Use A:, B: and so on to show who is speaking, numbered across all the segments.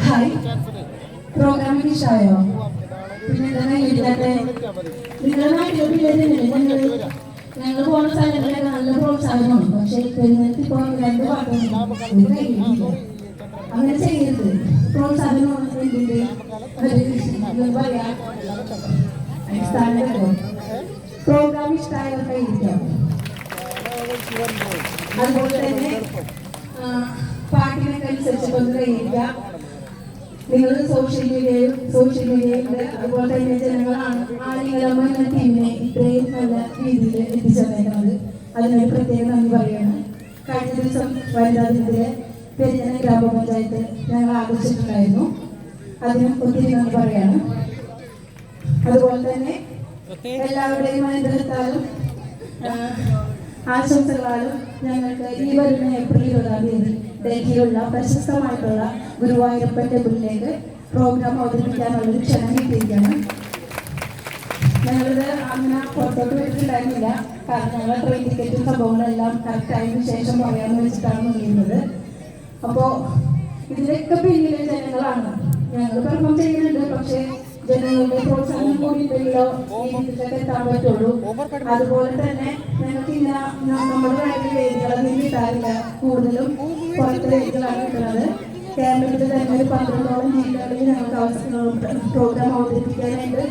A: Hi, പ്രോഗ്രാമിന് ഇഷ്ടമായോ? പിന്നെ എന്താ ഇല്ലാത്തെ? നിങ്ങളുടെ നാട്ടിലെ പിള്ളേരില്ലേ? ഞങ്ങൾ പോകുന്ന സ്ഥലങ്ങളിലെ നല്ല പ്രോത്സാഹനമാണ്. പക്ഷെ പെരുന്നിട്ട് ഇപ്പോൾ 2 പാട്ടും അങ്ങനെ ചെയ്യരുത്. പ്രോത്സാഹനം എന്തിന്റെ പറയാ അടിസ്ഥാനമല്ലോ. പ്രോഗ്രാം ഇഷ്ടമായവർക്ക് ഇരിക്കാം. അതുപോലെ തന്നെ പാട്ടിനൊക്കെ അനുസരിച്ചിട്ടൊന്ന് കഴിയില്ല. നിങ്ങൾ സോഷ്യൽ മീഡിയയിലുണ്ട്. അതുപോലെ തന്നെ ജനങ്ങളാണ് ആളുകളമ്മ എന്ന ടീമിനെ ഇത്രയും നല്ല രീതിയിൽ എത്തിച്ചേർന്നേക്കുന്നത്. അതിനൊരു പ്രത്യേക നന്ദി പറയുകയാണ്. കഴിഞ്ഞ ദിവസം വനിതാ ദിനത്തിലെ പെരിഞ്ഞന ഗ്രാമപഞ്ചായത്ത് ഞങ്ങൾ ആഘോഷിച്ചിട്ടുണ്ടായിരുന്നു. അതിന് ഒത്തിരി നന്ദി പറയാണ്. അതുപോലെ തന്നെ എല്ലാവരുടെയും അനുഗ്രഹത്താലും ആശംസകളാലും ഞങ്ങൾക്ക് ഈ വരുന്ന ഏപ്രിൽ 20 ഡൽഹിയിലുള്ള പ്രശസ്തമായിട്ടുള്ള ഗുരുവായൂരപ്പൻ ടെമ്പിളിലേക്ക് പ്രോഗ്രാം അവതരിപ്പിക്കാനുള്ളൊരു ക്ഷണം കിട്ടിയിരിക്കുകയാണ്. ഞങ്ങളിത് അങ്ങനെ പുറത്തോട്ട് വിട്ടിട്ടുണ്ടായിരുന്നില്ല. കാരണം ഞങ്ങൾ ട്രെയിൻ ടിക്കറ്റും സംഭവങ്ങളെല്ലാം കറക്റ്റായതിനു ശേഷം പറയാമെന്ന് വെച്ചിട്ടാണ് നോക്കുന്നത്. അപ്പോൾ ഇതിലൊക്കെ പിന്നിലെ ജനങ്ങളാണ്. ഞങ്ങൾ പെർഫോം ചെയ്യുന്നുണ്ട്. പക്ഷേ ജനങ്ങളുടെ പ്രോത്സാഹനം കൂടി ഉണ്ടെങ്കിലോ ഈ ഇതിലൊക്കെ എത്താൻ പറ്റുള്ളൂ. അതുപോലെ തന്നെ ഞങ്ങൾക്ക് ഇന്ന നമ്മുടെ നാട്ടിലെ വേദികളൊന്നും കിട്ടാറില്ല. കൂടുതലും പുറത്തെ വേദികളാണ് കിട്ടുന്നത്. കേരളത്തിൽ തന്നെ ഒരു 12ഓളം ജില്ലകളിൽ ഞങ്ങൾക്ക് പ്രോഗ്രാം അവതരിപ്പിക്കാനായിട്ട്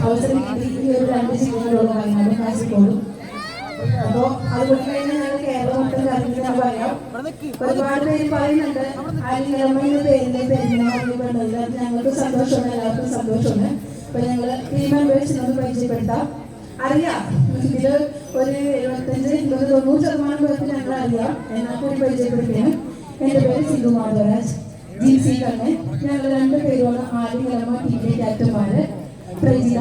A: അവസരം കിട്ടി. ഈ ഒരു 2 ജില്ലകളുള്ള വയനാടും കാസർഗോഡും. അപ്പോൾ അതുകൊണ്ട് തന്നെ ഞങ്ങൾ കേരളം മൊത്തം കാര്യങ്ങൾ ഞാൻ പറയാം. ഒരുപാട് പേര് പറയുന്നുണ്ട് ആലിംഗലമ്മയുടെ പേരിലെ പെരുന്നാളുകളുണ്ട്. ഞങ്ങൾക്ക് സന്തോഷമാണ്, എല്ലാവർക്കും സന്തോഷമാണ്. അപ്പൊ ഞങ്ങൾ ടീം മെമ്പേഴ്സ് നമുക്ക് പരിചയപ്പെടുത്താം. അറിയാം ഇതില് ഒരു 75-90% പേർക്ക് ഞങ്ങൾ അറിയാം. എന്നാൽ കൂടി പരിചയപ്പെടുത്തിയാണ്. എൻ്റെ പേര് സിന്ധു മാധവരാജ്, GC കണ്ണൻ. ഞങ്ങൾ 2 പേരുമാണ് ആലിംഗലമ്മ ടീമിലെ ക്യാപ്റ്റന്മാര്. പ്രജിത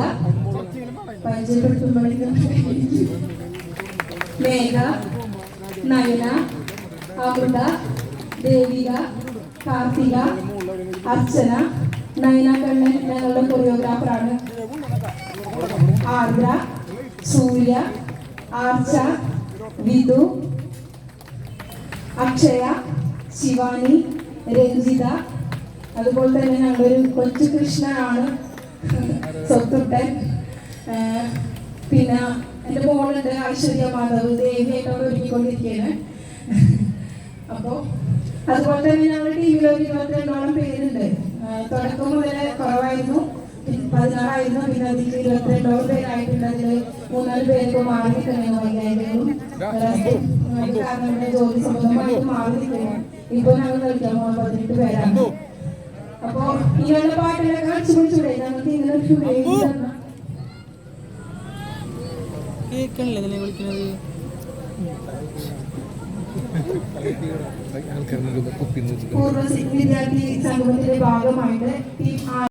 A: പരിചയപ്പെടുത്തുമ്പോഴേക്കും മേഘ, നയന, അമൃത, ദേവിക, കാർത്തിക, അർച്ചന. നയന കണ്ണൻ ഞങ്ങളുടെ കൊറിയോഗ്രാഫറാണ്. ആർദ്ര, സൂര്യ, ആർച്ച, വിധു, അക്ഷയ, ശിവാനി, രഞ്ജിത. അതുപോലെ തന്നെ ഞങ്ങളൊരു കൊച്ചു കൃഷ്ണനാണ് സ്വത്തുട്ടൻ. പിന്നെ എൻ്റെ മോളുണ്ട് ഐശ്വര്യ മാധവ്, ദേവിയായിട്ടവിടെ ഒരുക്കിക്കൊണ്ടിരിക്കുകയാണ്. അപ്പോൾ അതുപോലെ തന്നെ ഞങ്ങളുടെ ടീമിൽ ഒരു 22ഓളം പേരുണ്ട്. തുടക്കം മുതൽ കുറവായിരുന്നു, 16 പിന്നെ അതിൽ 22ഓളം പേരായിട്ടുണ്ട്. അതിൽ 3-4 പേർക്ക് മാറി നിൽക്കണം. വൈകാരികളും കാരണം ഇവിടെ ജോലി സംബന്ധമായിട്ട് മാറി നിൽക്കണം. ഇപ്പോൾ ഞങ്ങൾ കളിക്കാൻ പോകുന്ന 18 പേരാണ്. അപ്പോൾ ഇങ്ങനെയുള്ള പാട്ടുകളൊക്കെ കളിച്ചു പിടിച്ചൂടെ? ഞങ്ങൾക്ക് ഇങ്ങനെ ഒരു പൂർവ്വ വിദ്യാർത്ഥി സംഗമത്തിന്റെ ഭാഗമായിട്ട്